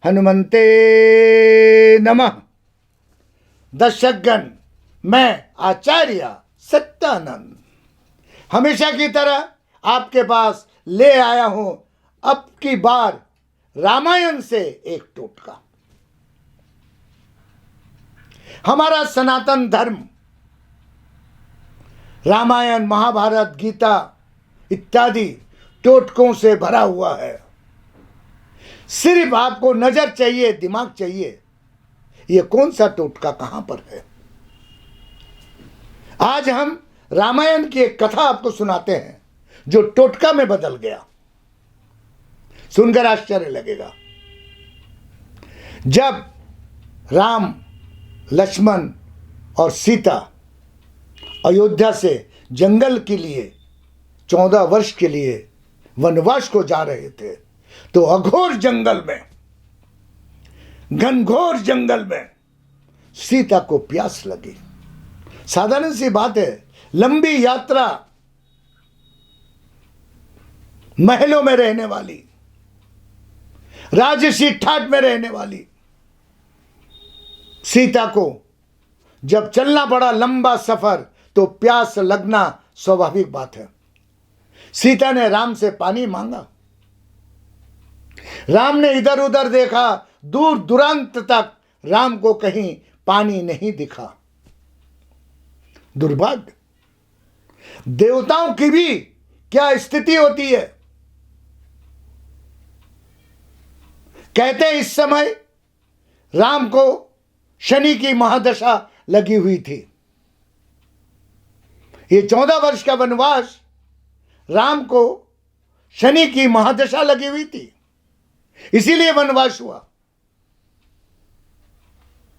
हनुमंते नमः। दर्शकगण, मैं आचार्य सत्यानंद हमेशा की तरह आपके पास ले आया हूं अब की बार रामायण से एक टोटका। हमारा सनातन धर्म रामायण, महाभारत, गीता इत्यादि टोटकों से भरा हुआ है। सिर्फ आपको नजर चाहिए, दिमाग चाहिए, ये कौन सा टोटका कहां पर है। आज हम रामायण की एक कथा आपको सुनाते हैं जो टोटका में बदल गया। सुनकर आश्चर्य लगेगा। जब राम, लक्ष्मण और सीता अयोध्या से जंगल के लिए 14 वर्ष के लिए वनवास को जा रहे थे, तो अघोर जंगल में, घनघोर जंगल में सीता को प्यास लगी। साधारण सी बात है, लंबी यात्रा, महलों में रहने वाली, राजसी ठाट में रहने वाली सीता को जब चलना पड़ा लंबा सफर, तो प्यास लगना स्वाभाविक बात है। सीता ने राम से पानी मांगा। राम ने इधर उधर देखा, दूर दुरांत तक राम को कहीं पानी नहीं दिखा। दुर्भाग्य, देवताओं की भी क्या स्थिति होती है। कहते हैं इस समय राम को शनि की महादशा लगी हुई थी। ये 14 वर्ष का वनवास राम को शनि की महादशा लगी हुई थी, इसीलिए वनवास हुआ।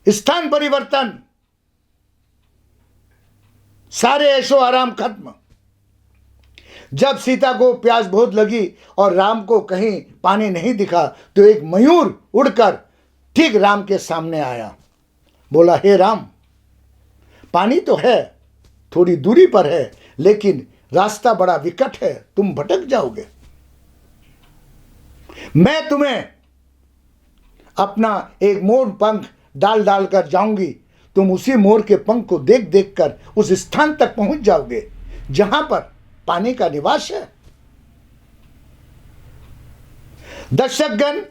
स्थान परिवर्तन, सारे ऐशो आराम खत्म। जब सीता को प्यास बहुत लगी और राम को कहीं पानी नहीं दिखा, तो एक मयूर उड़कर ठीक राम के सामने आया। बोला, हे राम, पानी तो है, थोड़ी दूरी पर है, लेकिन रास्ता बड़ा विकट है, तुम भटक जाओगे। मैं तुम्हें अपना एक मोर पंख डाल डालकर जाऊंगी, तुम उसी मोर के पंख को देख देख कर उस स्थान तक पहुंच जाओगे जहां पर पानी का निवास है। दर्शकगण,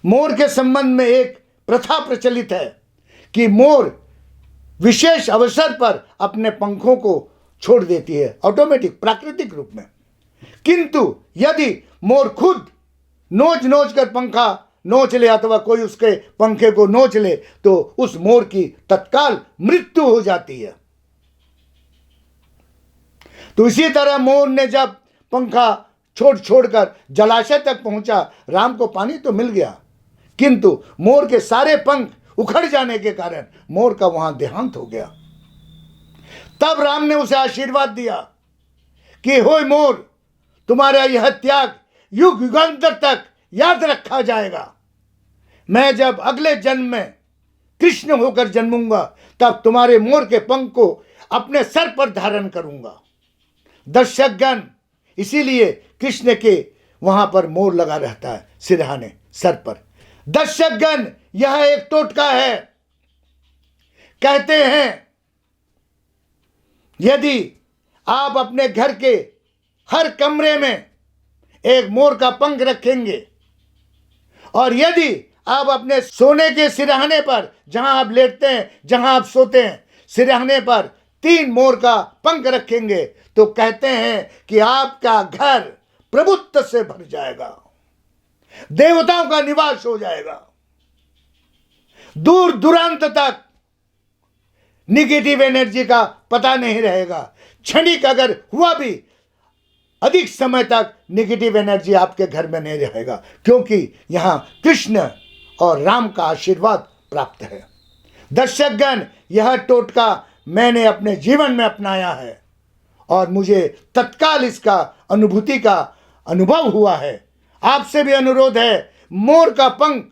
मोर के संबंध में एक प्रथा प्रचलित है कि मोर विशेष अवसर पर अपने पंखों को छोड़ देती है, ऑटोमेटिक, प्राकृतिक रूप में। किंतु यदि मोर खुद नोच नोच कर पंखा नोच ले अथवा कोई उसके पंखे को नोच ले, तो उस मोर की तत्काल मृत्यु हो जाती है। तो इसी तरह मोर ने जब पंखा छोड़कर जलाशय तक पहुंचा, राम को पानी तो मिल गया, किंतु मोर के सारे पंख उखड़ जाने के कारण मोर का वहां देहांत हो गया। तब राम ने उसे आशीर्वाद दिया कि होय मोर, तुम्हारा यह त्याग युग युगांतर तक याद रखा जाएगा। मैं जब अगले जन्म में कृष्ण होकर जन्मूंगा, तब तुम्हारे मोर के पंख को अपने सर पर धारण करूंगा। दर्शकगण, इसीलिए कृष्ण के वहां पर मोर लगा रहता है, सिरहाने, सर पर। दर्शकगण, यह एक टोटका है। कहते हैं यदि आप अपने घर के हर कमरे में एक मोर का पंख रखेंगे, और यदि आप अपने सोने के सिरहाने पर, जहां आप लेटते हैं, जहां आप सोते हैं, सिरहाने पर 3 मोर का पंख रखेंगे, तो कहते हैं कि आपका घर प्रभुत्व से भर जाएगा, देवताओं का निवास हो जाएगा। दूर दुरांत तक निगेटिव एनर्जी का पता नहीं रहेगा। क्षणिक अगर हुआ भी, अधिक समय तक निगेटिव एनर्जी आपके घर में नहीं रहेगा, क्योंकि यहां कृष्ण और राम का आशीर्वाद प्राप्त है। दर्शकगण, यह टोटका मैंने अपने जीवन में अपनाया है और मुझे तत्काल इसका अनुभूति का अनुभव हुआ है। आपसे भी अनुरोध है, मोर का पंख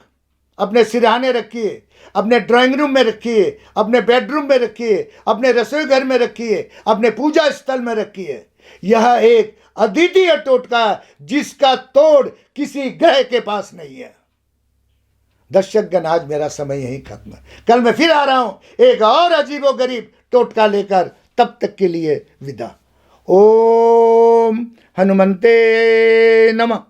अपने सिरहाने रखिए, अपने ड्राइंग रूम में रखिए, अपने बेडरूम में रखिए, अपने रसोई घर में रखिए, अपने पूजा स्थल में रखिए। यह एक अद्वितीय टोटका है जिसका तोड़ किसी ग्रह के पास नहीं है। दर्शकगण, आज मेरा समय यहीं खत्म है। कल मैं फिर आ रहा हूं एक और अजीबोगरीब टोटका लेकर। तब तक के लिए विदा। ओम हनुमंते नमः।